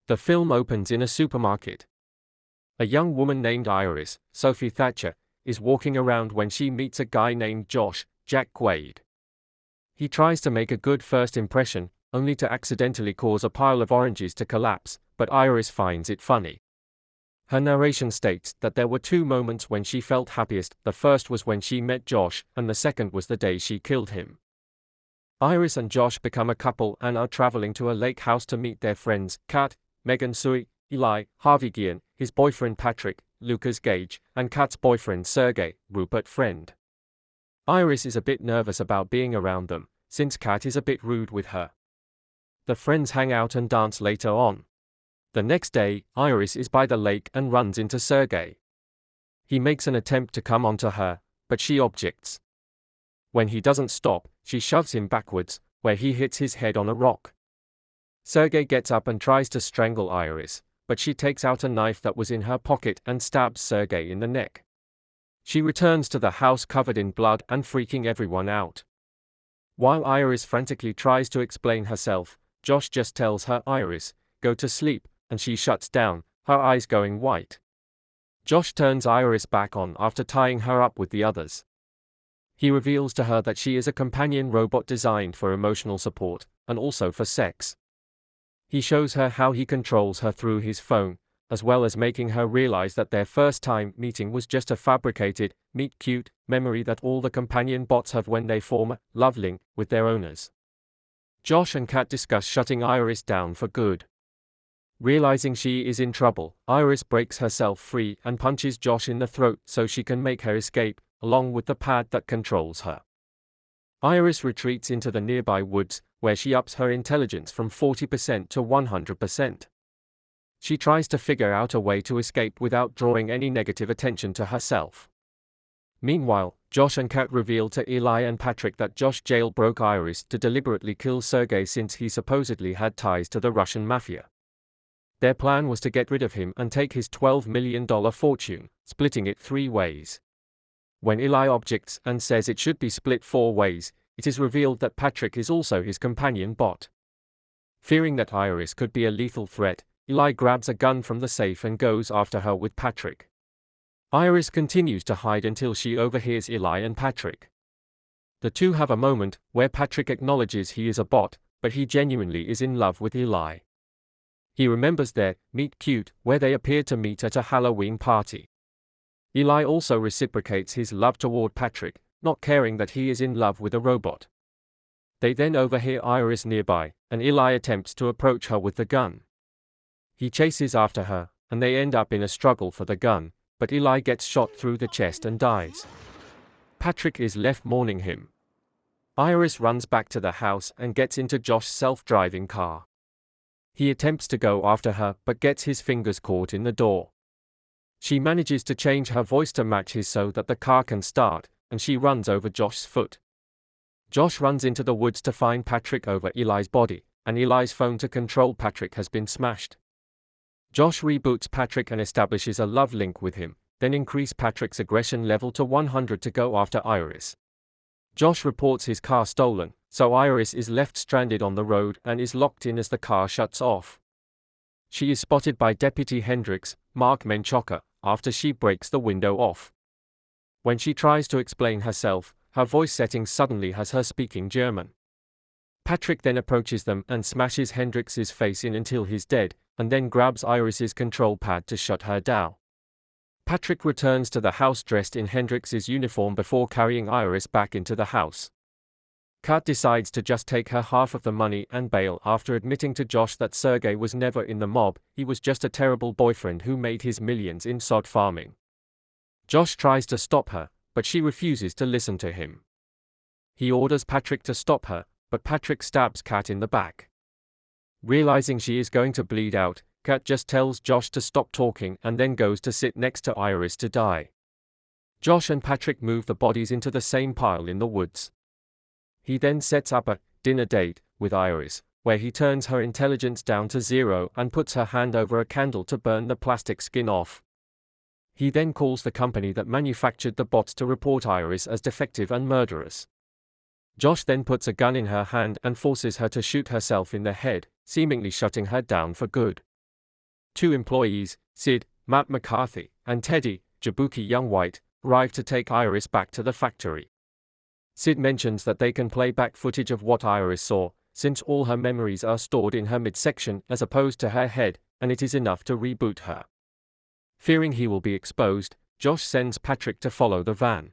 The film opens in a supermarket. A young woman named Iris, Sophie Thatcher, is walking around when she meets a guy named Josh, Jack Quaid. He tries to make a good first impression, only to accidentally cause a pile of oranges to collapse, but Iris finds it funny. Her narration states that there were two moments when she felt happiest. The first was when she met Josh, and the second was the day she killed him. Iris and Josh become a couple and are traveling to a lake house to meet their friends, Kat, Megan Sui, Eli, Harvey Guillen, his boyfriend Patrick, Lucas Gage, and Kat's boyfriend Sergey, Rupert Friend. Iris is a bit nervous about being around them, since Kat is a bit rude with her. The friends hang out and dance later on. The next day, Iris is by the lake and runs into Sergey. He makes an attempt to come onto her, but she objects. When he doesn't stop, she shoves him backwards, where he hits his head on a rock. Sergey gets up and tries to strangle Iris, but she takes out a knife that was in her pocket and stabs Sergey in the neck. She returns to the house covered in blood and freaking everyone out. While Iris frantically tries to explain herself, Josh just tells her, "Iris, go to sleep," and she shuts down, her eyes going white. Josh turns Iris back on after tying her up with the others. He reveals to her that she is a companion robot designed for emotional support, and also for sex. He shows her how he controls her through his phone, as well as making her realize that their first time meeting was just a fabricated, meet-cute memory that all the companion bots have when they form a love link with their owners. Josh and Kat discuss shutting Iris down for good. Realizing she is in trouble, Iris breaks herself free and punches Josh in the throat so she can make her escape, along with the pad that controls her. Iris retreats into the nearby woods, where she ups her intelligence from 40% to 100%. She tries to figure out a way to escape without drawing any negative attention to herself. Meanwhile, Josh and Kat reveal to Eli and Patrick that Josh jailbroke Iris to deliberately kill Sergey since he supposedly had ties to the Russian mafia. Their plan was to get rid of him and take his $12 million fortune, splitting it 3 ways. When Eli objects and says it should be split 4 ways, it is revealed that Patrick is also his companion bot. Fearing that Iris could be a lethal threat, Eli grabs a gun from the safe and goes after her with Patrick. Iris continues to hide until she overhears Eli and Patrick. The two have a moment where Patrick acknowledges he is a bot, but he genuinely is in love with Eli. He remembers their meet cute where they appeared to meet at a Halloween party. Eli also reciprocates his love toward Patrick, not caring that he is in love with a robot. They then overhear Iris nearby, and Eli attempts to approach her with the gun. He chases after her, and they end up in a struggle for the gun, but Eli gets shot through the chest and dies. Patrick is left mourning him. Iris runs back to the house and gets into Josh's self-driving car. He attempts to go after her but gets his fingers caught in the door. She manages to change her voice to match his so that the car can start, and she runs over Josh's foot. Josh runs into the woods to find Patrick over Eli's body, and Eli's phone to control Patrick has been smashed. Josh reboots Patrick and establishes a love link with him, then increase Patrick's aggression level to 100 to go after Iris. Josh reports his car stolen, so Iris is left stranded on the road and is locked in as the car shuts off. She is spotted by Deputy Hendricks, Mark Menchaca, after she breaks the window off. When she tries to explain herself, her voice settings suddenly has her speaking German. Patrick then approaches them and smashes Hendricks's face in until he's dead, and then grabs Iris's control pad to shut her down. Patrick returns to the house dressed in Hendricks's uniform before carrying Iris back into the house. Kat decides to just take her half of the money and bail after admitting to Josh that Sergey was never in the mob, he was just a terrible boyfriend who made his millions in sod farming. Josh tries to stop her, but she refuses to listen to him. He orders Patrick to stop her, but Patrick stabs Kat in the back. Realizing she is going to bleed out, Kat just tells Josh to stop talking and then goes to sit next to Iris to die. Josh and Patrick move the bodies into the same pile in the woods. He then sets up a dinner date with Iris, where he turns her intelligence down to 0 and puts her hand over a candle to burn the plastic skin off. He then calls the company that manufactured the bots to report Iris as defective and murderous. Josh then puts a gun in her hand and forces her to shoot herself in the head, seemingly shutting her down for good. Two employees, Sid, Matt McCarthy, and Teddy, Jabuki Young White, arrive to take Iris back to the factory. Sid mentions that they can play back footage of what Iris saw, since all her memories are stored in her midsection as opposed to her head, and it is enough to reboot her. Fearing he will be exposed, Josh sends Patrick to follow the van.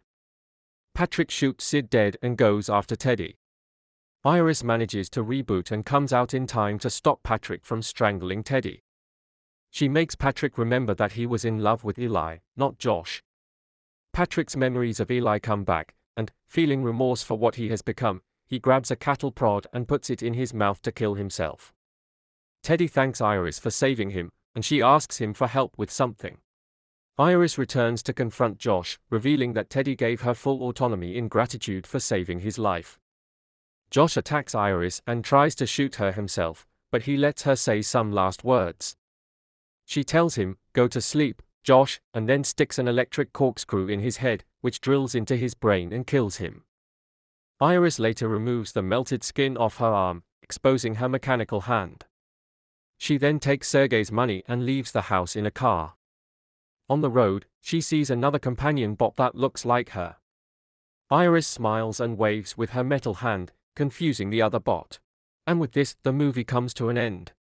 Patrick shoots Sid dead and goes after Teddy. Iris manages to reboot and comes out in time to stop Patrick from strangling Teddy. She makes Patrick remember that he was in love with Eli, not Josh. Patrick's memories of Eli come back, and, feeling remorse for what he has become, he grabs a cattle prod and puts it in his mouth to kill himself. Teddy thanks Iris for saving him, and she asks him for help with something. Iris returns to confront Josh, revealing that Teddy gave her full autonomy in gratitude for saving his life. Josh attacks Iris and tries to shoot her himself, but he lets her say some last words. She tells him, "Go to sleep, Josh," and then sticks an electric corkscrew in his head, which drills into his brain and kills him. Iris later removes the melted skin off her arm, exposing her mechanical hand. She then takes Sergei's money and leaves the house in a car. On the road, she sees another companion bot that looks like her. Iris smiles and waves with her metal hand, confusing the other bot. And with this, the movie comes to an end.